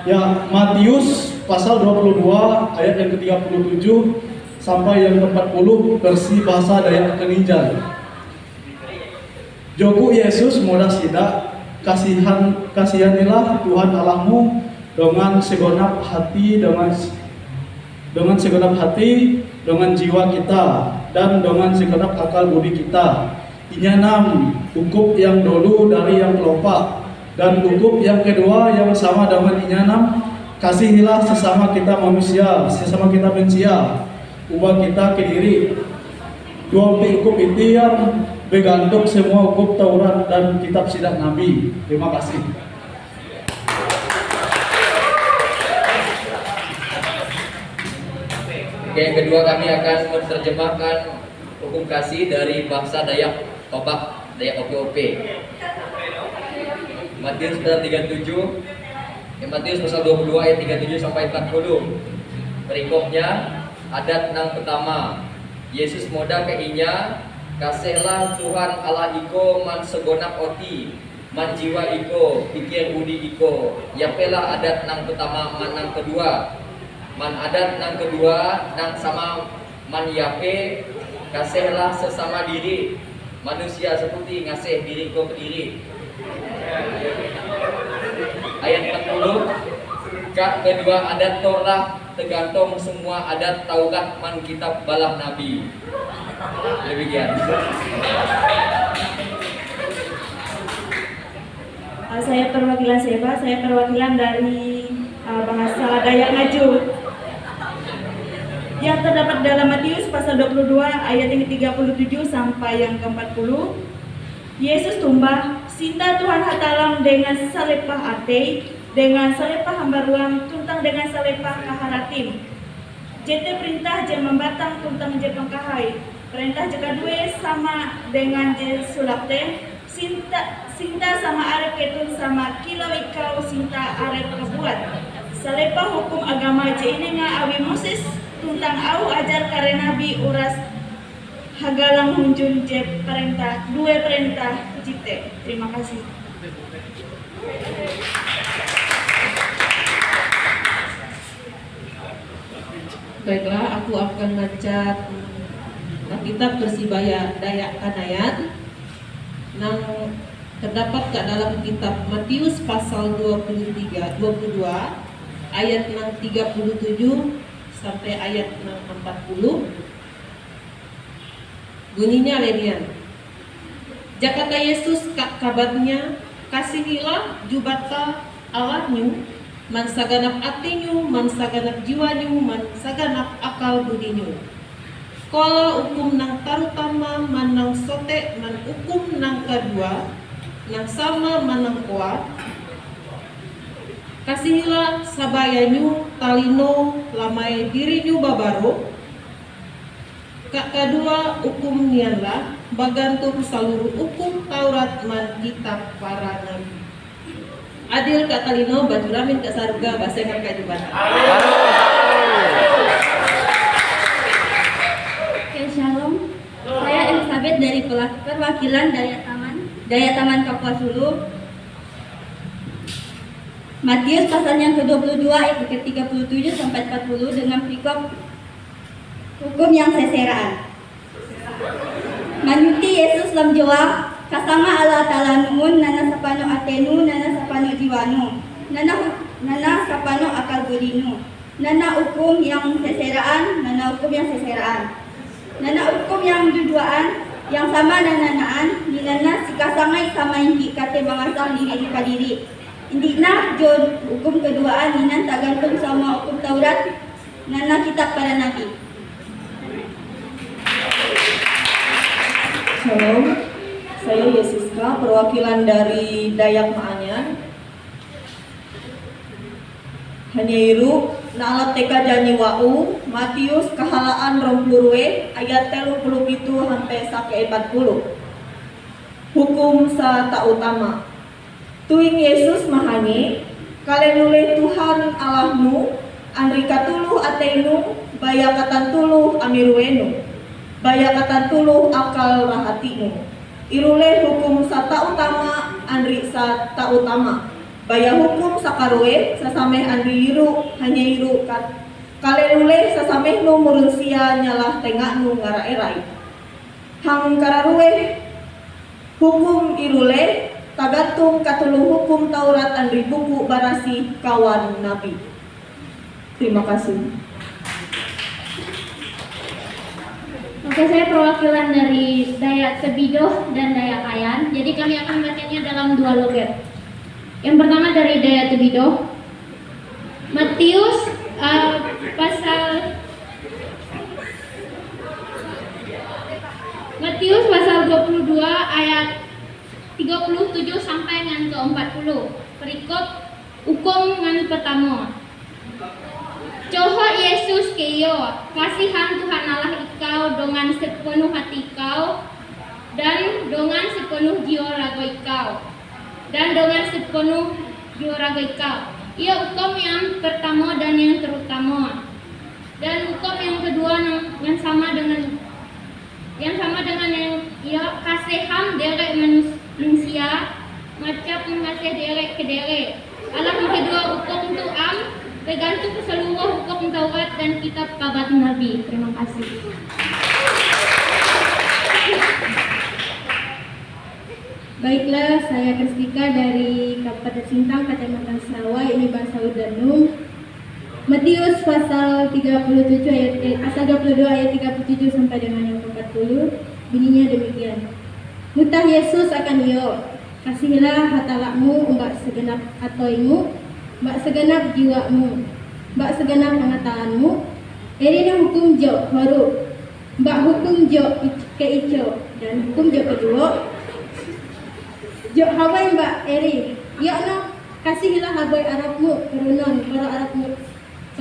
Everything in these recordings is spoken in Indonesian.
Ya, Matius pasal 22 ayat yang ke-37 sampai yang ke-40 versi bahasa Dayak Keninjan. Joku Yesus moda sida, kasihanilah Tuhan Allahmu dengan segenap hati, dengan segenap hati, dengan jiwa kita, dan dengan segenap akal budi kita. Inyanam hukum yang dulu dari yang kelopak, dan hukum yang kedua yang sama dengan inyanam, kasihilah sesama kita manusia, sesama kita manusia, ubah kita ke diri. Dua hukum itu yang bergantung semua hukum Taurat dan kitab sidang Nabi. Terima kasih. Oke, yang kedua kami akan menerjemahkan hukum kasih dari bahasa Dayak Topak, Dayak OPOP. Matius pasal 37, Matius pasal 22 ayat 37 sampai 40. Perikopnya adat nang pertama. Yesus moda ke inya, kasihlah Tuhan Allah iko man segonap oti, man jiwa iko, pikir budi iko. Yapelah adat nang pertama, man nang kedua. Man adat nang kedua, nang sama man yape, kasihlah sesama diri. Manusia seperti ngasih diri ko ke diri. Ayat 40. Kak kedua adat Torah tergantung semua adat Taurat man kitab balah Nabi. Demikian. Saya perwakilan siapa? Saya perwakilan dari bahasa Dayak Ngaju. Yang terdapat dalam Matius pasal 22 ayat yang ke-37 sampai yang ke-40. Yesus tumbah, sinta Tuhan hatalam dengan salepah ate, dengan salepah hambaruang, tuntang dengan salepah kaharatim. Jete perintah je membatang tuntang je pengkahai. Perintah je kedua sama dengan je sulapte, sinta sama arep ketun sama kilau ikau sinta arep kebuat. Salepah hukum agama je ini nga awi Moses tuntang au ajar kare nabi uras hagalang hunjun je perintah, dua perintah jite. Terima kasih. Baiklah, aku akan baca kitab Persibaya Dayak Kanayan yang terdapat ke dalam kitab Matius pasal 22 ayat 37 sampai ayat 40. Bunyinya lenian. Jakata Yesus kabatnya, kasihilah jubata Allahmu, man saganap atinyu, man saganap jiwanyu, man saganap akal budinyu. Kala hukum nang tarutama man nang sote, man hukum nang kedua, nang sama man nang kuat. Kasihilah sabayanyu talino lamai dirinya babaro. Kak kedua hukum nianlah bagantung seluruh hukum Taurat man kitab para nabi. Adil Kak talino bajuramin ke sarga basengan kajubatan. Oke, shalom. Saya Elizabeth dari perwakilan Daya Taman Kapuas Hulu. Matius pasal yang ke-22 ayat ke-37 sampai 40 dengan perikop hukum yang seseraan. Manuti Yesus lam jawab, kasama Allah ta'ala nuun, nana sapano atenu, nana sapano jiwanu, nana sapano akal budinu, nana hukum yang seseraan, nana hukum yang seseraan, nana hukum yang duduaan, yang sama nanaan, di nana sikasangai sama hindi kate bangasal diri ka diri. Hindi na jod hukum keduaan ninan tagantung sama hukum Taurat nana kitab para nabi. Shalom, saya Yesiska, perwakilan dari Dayak Maanyan. Hanyairu na alat teka jani wau Matius kahalaan rompurwe ayat 37 sampai sake 40. Hukum sa ta utama. Tuing Yesus mahani kalenule Tuhan Allahmu andri katuluh atenu bayakatan tuluh amiruenu bayakatan tuluh akal rahatimu irule hukum sata utama andri sata utama Baya hukum sakarue sasameh andi iru hanya iru kalelule sasameh nu murunsia nyalah tengah nu ngaraerai. Hang kararue hukum irule tagatung katulung hukum Taurat andri buku barasi kawan nabi. Terima kasih. Oke, saya perwakilan dari Dayak Tebidoh dan Dayak Kayan. Jadi kami akan membacanya dalam 2 logat. Yang pertama dari Dayak Tebidoh. Matius pasal 22 ayat 37 sampai dengan ke 40. Perikop hukum ngan pertama. Coho Yesus keyo, kasihan Tuhan Allah ikau dengan sepenuh hati kau dan dengan sepenuh jiwa raga ikau dan dengan sepenuh jiwa raga ikau. Ia hukum yang pertama dan yang terutama. Dan hukum yang kedua yang sama dengan yang ia kasihan derek manusia macam mengasihi derek ke derek. Allah yang kedua hukum untuk tergantung seluruh hukum Taurat dan kitab kabar Nabi. Terima kasih. Baiklah, saya Kristika dari Kabupaten Sintang, Kecamatan Sarawak, ini Bangsa Udanum. Matius pasal 22 ayat 37 sampai dengan yang 40 bunyinya demikian. Mutah Yesus akan yo, kasihilah hatalakmu umbak segenap atoimu, mbak segenap jiwamu, mbak segenap pengetahuanmu. Ini hukum jo baru, mbak hukum jo ke ijo dan hukum jo kedua. Jo hawai mbak eri, ya no kasihilah habai Arabmu kerunon para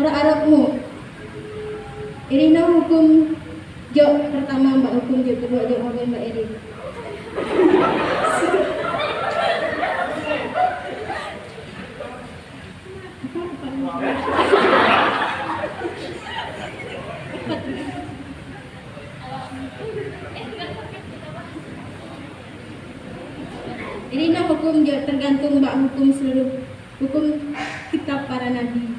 Arabmu. Ini no hukum jo pertama mbak hukum jo kedua jo hawai mbak eri. Ini nah hukum tergantung mbak hukum seluruh hukum kitab para nabi.